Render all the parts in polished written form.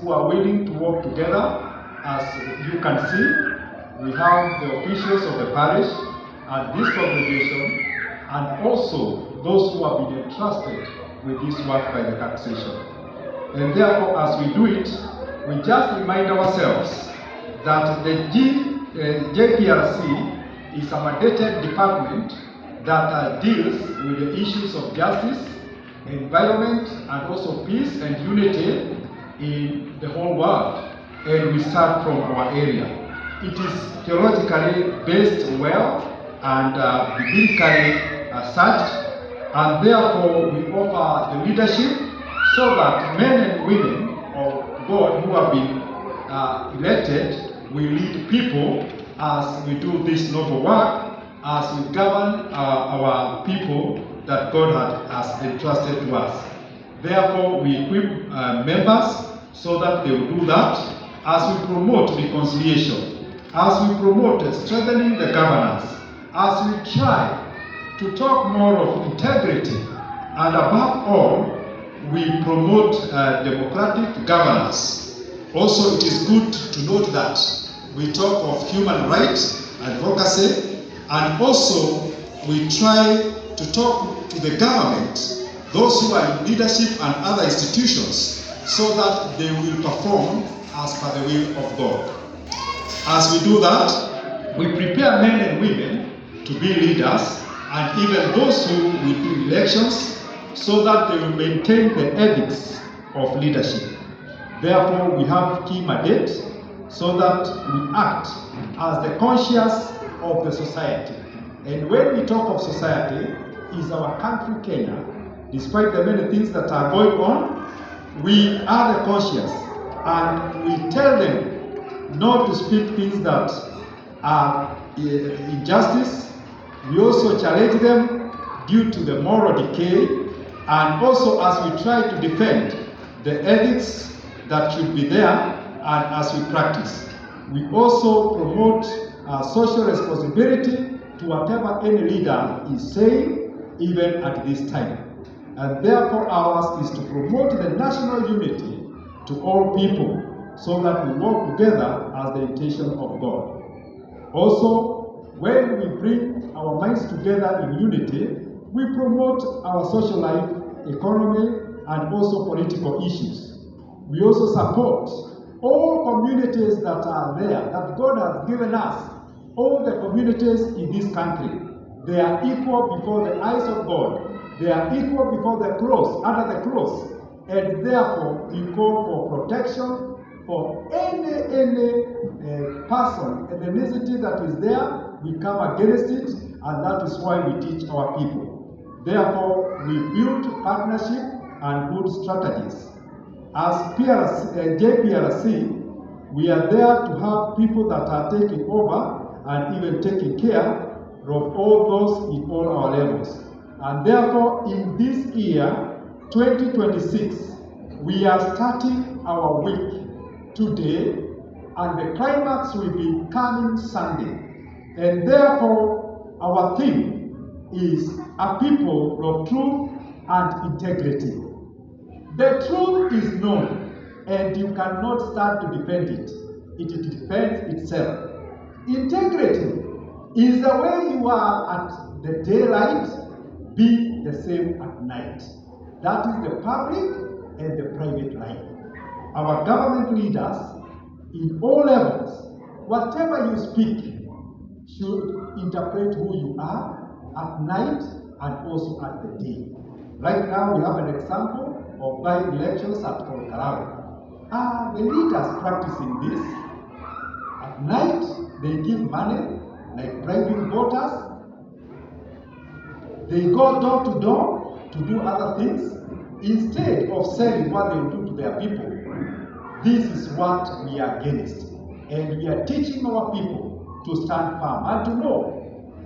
who are willing to work together. As you can see, we have the officials of the parish and this congregation, and also those who have been entrusted with this work by the congregation. And therefore, as we do it, we just remind ourselves that the JPRC is a mandated department that deals with the issues of justice, environment, and also peace and unity in the whole world. And we start from our area. It is theologically based well and biblically such, and therefore we offer the leadership so that men and women of God who have been elected will lead people as we do this noble work, as we govern our people that God has entrusted to us. Therefore, we equip members so that they will do that as we promote reconciliation, as we promote strengthening the governance, as we try to talk more of integrity, and above all, we promote democratic governance. Also, it is good to note that we talk of human rights, advocacy, and also we try to talk to the government, those who are in leadership and other institutions, so that they will perform as per the will of God. As we do that, we prepare men and women to be leaders, and even those who will do elections, so that they will maintain the ethics of leadership. Therefore, we have key mandates so that we act as the conscience of the society. And when we talk of society, is our country Kenya. Despite the many things that are going on, we are the conscience, and we tell them not to speak things that are injustice. We also challenge them due to the moral decay, and also as we try to defend the ethics that should be there, and as we practice. We also promote social responsibility to whatever any leader is saying, even at this time. And therefore ours is to promote the national unity to all people, so that we work together as the intention of God. Also, when we bring our minds together in unity, we promote our social life, economy, and also political issues. We also support all communities that are there, that God has given us. All the communities in this country, they are equal before the eyes of God. They are equal before the cross, under the cross. And therefore, we call for protection for any person, ethnicity that is there. We come against it, and that is why we teach our people. Therefore, we build partnership and good strategies. As JPRC, we are there to have people that are taking over and even taking care of all those in all our levels. And therefore, in this year, 2026, we are starting our week today, and the climax will be coming Sunday. And therefore, our theme is a people of truth and integrity. The truth is known, and you cannot start to defend it. It defends itself. Integrity is the way you are at the daylight, be the same at night. That is the public and the private life. Our government leaders, in all levels, whatever you speak, should interpret who you are at night and also at the day. Right now, we have an example of by-elections at Olkalau. The leaders practicing this. At night, they give money, like bribing voters. They go door to door to do other things, instead of selling what they will do to their people. This is what we are against. And we are teaching our people to stand firm and to know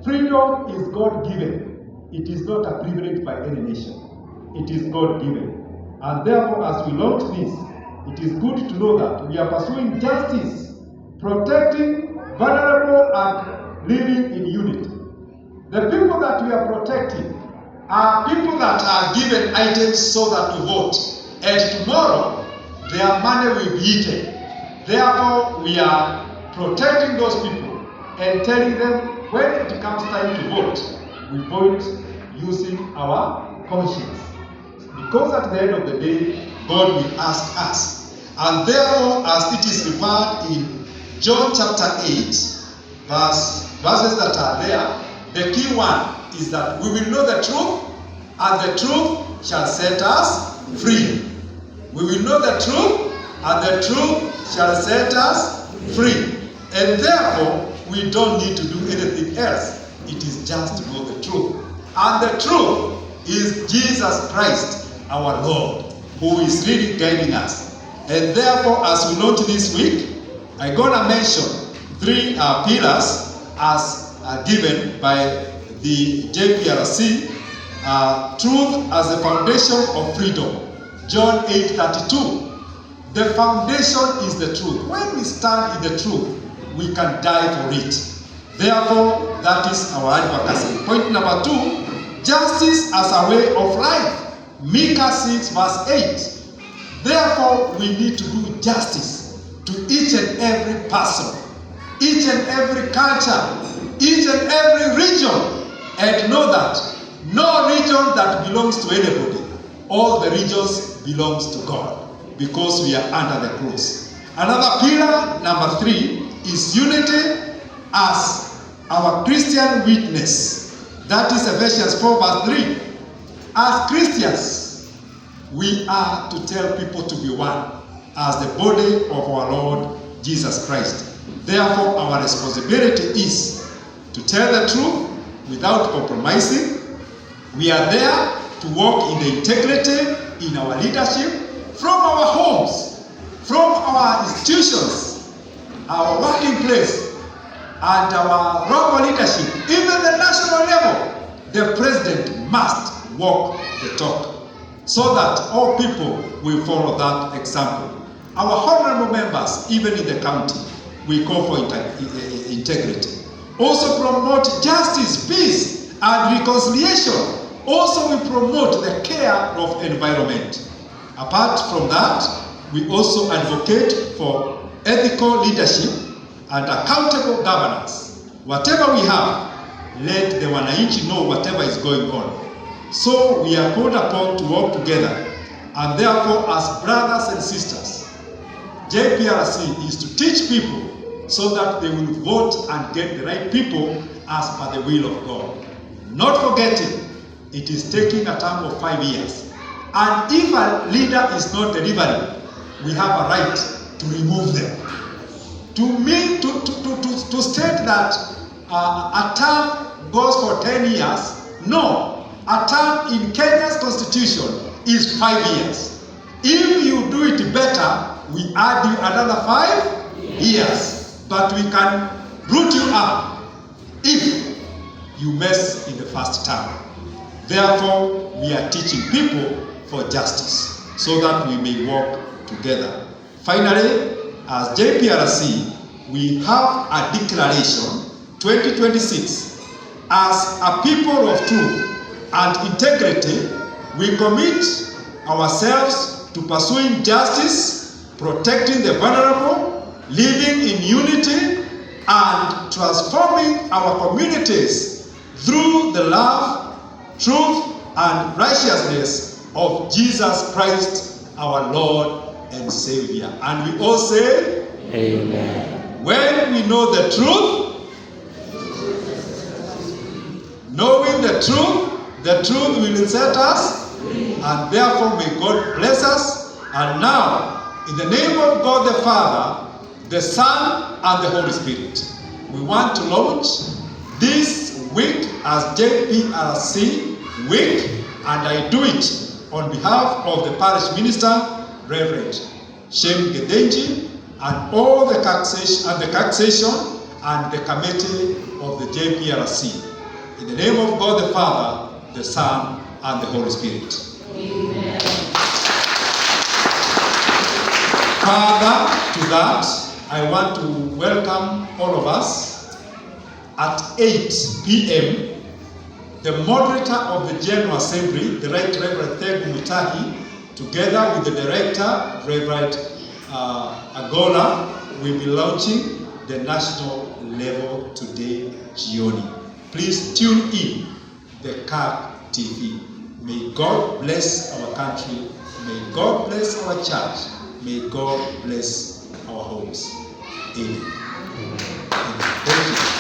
freedom is God-given. It is not a privilege by any nation. It is God-given. And therefore, as we launch this, it is good to know that we are pursuing justice, protecting vulnerable and living in unity. The people that we are protecting are people that are given items so that to vote. And tomorrow, their money will be eaten. Therefore, we are protecting those people and telling them when it comes time to vote, we vote using our conscience. Because at the end of the day, God will ask us. And therefore, as it is referred in John chapter 8, verses that are there, the key one is that we will know the truth, and the truth shall set us free. We will know the truth, and the truth shall set us free. And therefore, we don't need to do anything else. It is just to know the truth. And the truth is Jesus Christ, our Lord, who is really guiding us. And therefore, as we launch this week, I'm going to mention three pillars as given by the JPRC. Truth as the foundation of freedom. John 8:32. The foundation is the truth. When we stand in the truth, we can die for it. Therefore, that is our advocacy. Point number 2, justice as a way of life. Micah 6 verse 8. Therefore, we need to do justice to each and every person, each and every culture, each and every region, and know that no region that belongs to anybody, all the regions belongs to God, because we are under the cross. Another pillar, number 3, is unity as our Christian witness. That is Ephesians 4 verse 3. As Christians, we are to tell people to be one as the body of our Lord Jesus Christ. Therefore, our responsibility is to tell the truth without compromising. We are there to walk in the integrity in our leadership, from our homes, from our institutions, our working place, and our local leadership, even the national level. The president must walk the talk so that all people will follow that example. Our honorable members, even in the county, we call for integrity. Also promote justice, peace, and reconciliation. Also, we promote the care of environment. Apart from that, we also advocate for ethical leadership and accountable governance. Whatever we have, let the wananchi know whatever is going on. So we are called upon to work together, and therefore, as brothers and sisters, JPRC is to teach people so that they will vote and get the right people as per the will of God. Not forgetting, it is taking a term of 5 years. And if a leader is not delivering, we have a right to remove them. To state that a term goes for 10 years, no. A term in Kenya's constitution is 5 years. If you do it better, we add you another 5 years. But we can root you up if you mess in the first term. Therefore, we are teaching people for justice so that we may work together. Finally, as JPRC, we have a declaration 2026. As a people of truth and integrity, we commit ourselves to pursuing justice, protecting the vulnerable, living in unity, and transforming our communities through the love, truth, and righteousness of Jesus Christ, our Lord and Savior. And we all say, Amen. When we know the truth, knowing the truth will set us, and therefore may God bless us. And now, in the name of God the Father, the Son, and the Holy Spirit, we want to launch this week as JPRC week, and I do it on behalf of the parish minister, Reverend Shem Gedenji, and all the taxation and the committee of the JPRC. In the name of God the Father, the Son, and the Holy Spirit. Amen. Further to that, I want to welcome all of us at 8 p.m. The moderator of the General Assembly, the Right Reverend Thegu Mutahi, Together with the director, Reverend Agola, we'll be launching the national level today, jioni. Please tune in the CAG TV. May God bless our country. May God bless our church. May God bless our homes. Amen.